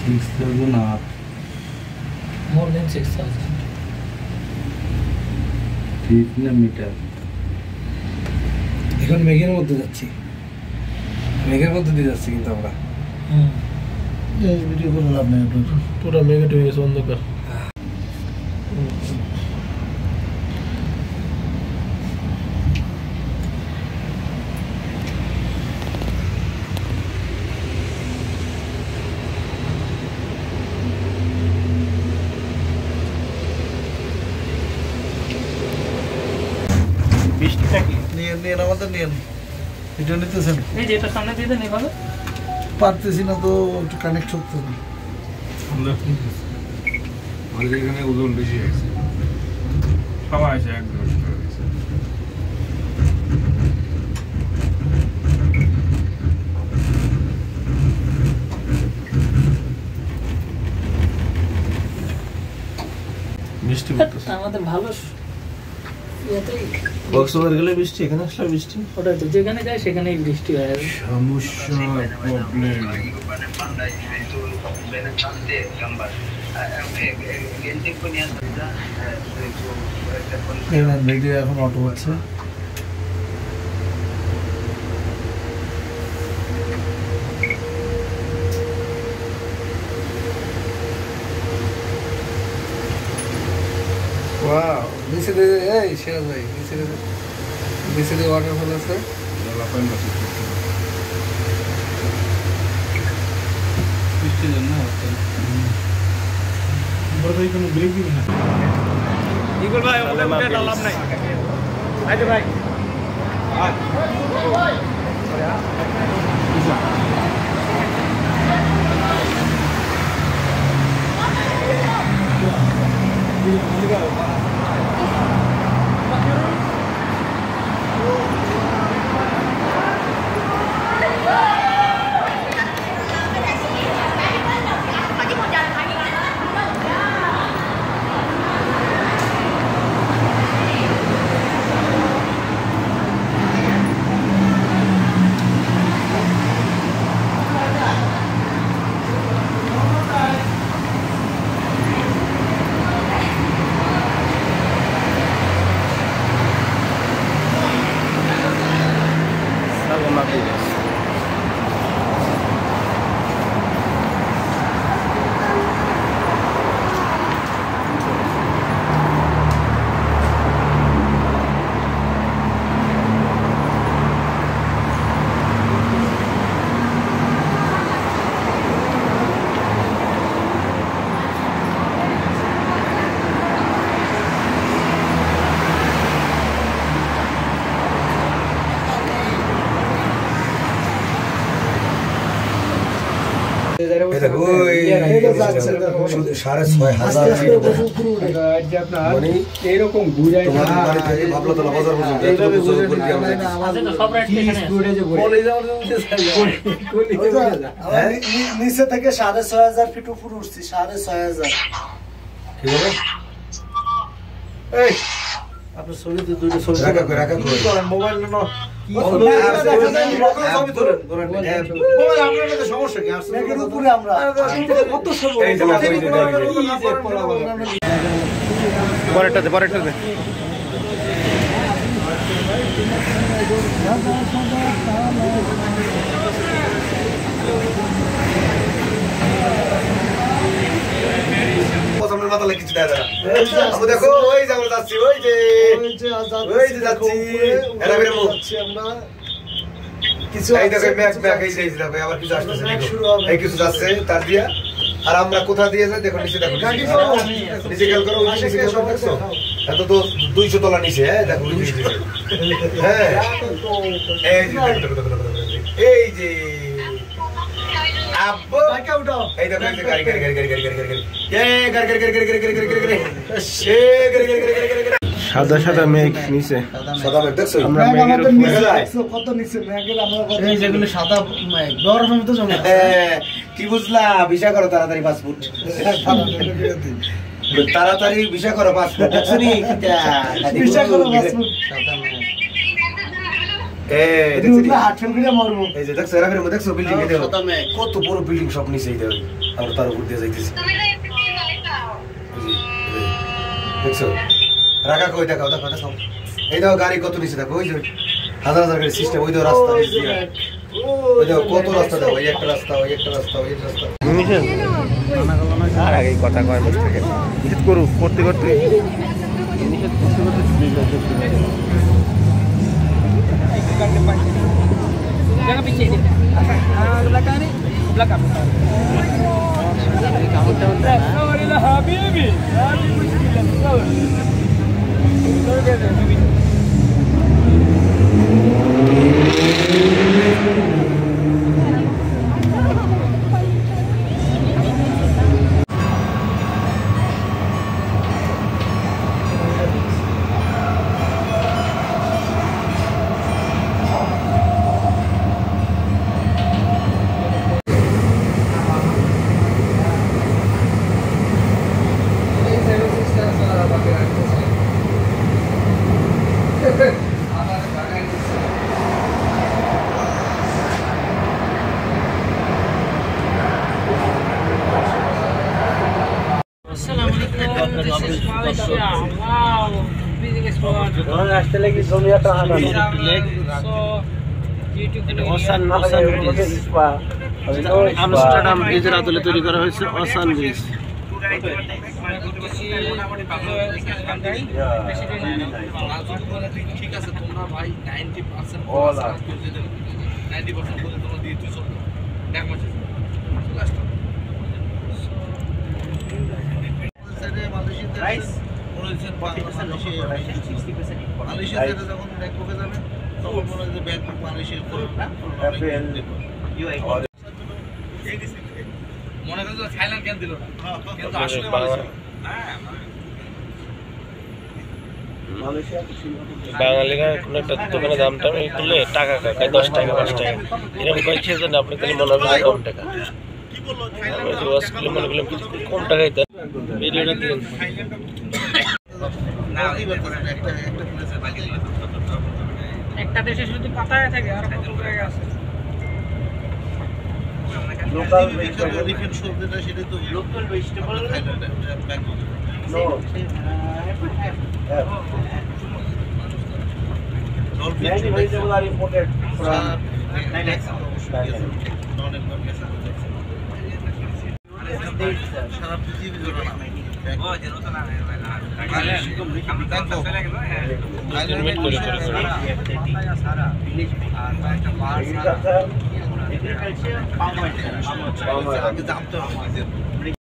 6,000 up. More than 6,000. 3 meter. এখন মেঘের মধ্যে যাচ্ছি, মেঘের মধ্যে দিয়ে যাচ্ছি কিন্তু আমরা এই ভিডিও করে লাভ নেই, পুরো মেঘে ঢুকে গেছে অন্ধকার। বৃষ্টিটা কি নিয়ে আমাদের নিয়ে ভিডিও নিতেছেন? এই যেটা সামনে দিয়ে দেন এভাবে। পারতেছি না তো, একটু কানেক্ট হচ্ছে না। আমাদের এখানে ওজন বেশি আছে, সবাই আছে এক নষ্ট হয়ে গেছে। বৃষ্টি পড়তেছে আমাদের ভালো কক্সবাজার গেলে বৃষ্টি, এখানে আসলে বৃষ্টি, ওটাই তো, যেখানে যায় সেখানেই বৃষ্টি হয়। সমস্যা প্রবলেম। ভিডিও এখন অটো হচ্ছে। ওয়াও, নিচে দিয়ে এই শেয়ার ভাই, নিচে দিয়ে ওয়াটারফল আছে। বৃষ্টির জন্য হচ্ছে বড় ভাই কোনো ব্রেক দিবে না। ইগল ভাই ওটা লাভ নাই। আইতে ভাই নিচে থেকে 6,500 ফিট উপরে উঠছি, 6,500। আপনার ছবিতে দুটো ছবি রাখা মোবাইল সমস্যা কি? আমরা পরেরটাতে মাথা কিছু দেয় দেখো, ওই যে আমরা যাচ্ছি, ওই যে যাচ্ছি আমরা কিছু, আবার কিছু আসতেছে, এই কিছু যাচ্ছে তার দিয়া। আর আমরা কোথা দিয়ে যাই দেখো, নিচে দেখো, নিচে খেয়াল করো, দেখছো এত তো 200 তলা নিচে। হ্যাঁ দেখো, হ্যাঁ এই যে আব্বু এই দেখো, গাড়ি গাড়ি গাড়ি গাড়ি গাড়ি গাড়ি গাড়ি গাড়ি গাড়ি গাড়ি গাড়ি গাড়ি গাড়ি গাড়ি গাড়ি সাদা সাদা মেঘ নিচে, সাদা মেঘ দেখছো? আমরা মেঘের কত নিচে মেঘের, আমরা এই যেগুলো সাদা মেঘ বরফের মতো জমে। কি বুঝলা? ভিসা করো তাড়াতাড়ি, পাসপোর্ট তাড়াতাড়ি ভিসা করো, পাসপোর্ট দেখছো নি? ভিসা করো, পাসপোর্ট। এই দেখছি হাটফেল করে মরবো এই যে দেখছো এরা ফের দেখছো বিল্ডিং এ দেখো কত বড় বিল্ডিং সব নিচে এই দেখো আর তার উপর দিয়ে যাইতেছে দেখছো রাখা কই দেখো দেখো দেখো এই দেখো গাড়ি কত নিচে দেখো ওই যে হাজার হাজার গাড়ি সিস্টেম ওই দেখো রাস্তা নিচে ওই দেখো কত রাস্তা দেখো ওই একটা রাস্তা ওই একটা রাস্তা ওই একটা রাস্তা আর আগে কথা কয় বসে থাকে নিষেধ করু করতে করতে নিষেধ করতে করতে jangan picit dia. Belakang ni, belakang. Kamu tahu tak? Alhamdulillah habibi. Habibi muskilah. Tahu dia habibi. Amsterdam ব্রিজের আদলে তৈরি করা হয়েছে ওসান ব্রিজ। ঠিক আছে তোমরা ভাই 90% তোমরা দিয়ে তুই চল দেখ মাসে রাইস মালয়েশিয়া যখন ব্যাংককে যাবে তখন মনে হয় যে ব্যাংকক মালয়েশিয়ার মনে করেন যে থাইল্যান্ড কেন দিল না কিন্তু আসলে বাঙালিরা কোনো একটা দোকানে দাম টাম করলে টাকা কাকায় 10 টাকা 5 টাকা এরকম করে খেয়ে যান আপনি তাহলে মনে হবে কম টাকা মনে করলাম কম টাকায় দেন ভিডিওটা দিন একটা দেশে শুধু পাতায় থাকে আর কত জায়গা আছে লোকাল ভেজিটেবল সেটা তো local vegetable Bangkok no vegetable আর ইম্পোর্টেড ফ্রম সারা পৃথিবী জুড়ে না ও যে নতুন না সারা ভিলেজ আর একটা বার সারা এগ্রিকালচার পাম অয়েল আগে দাম তো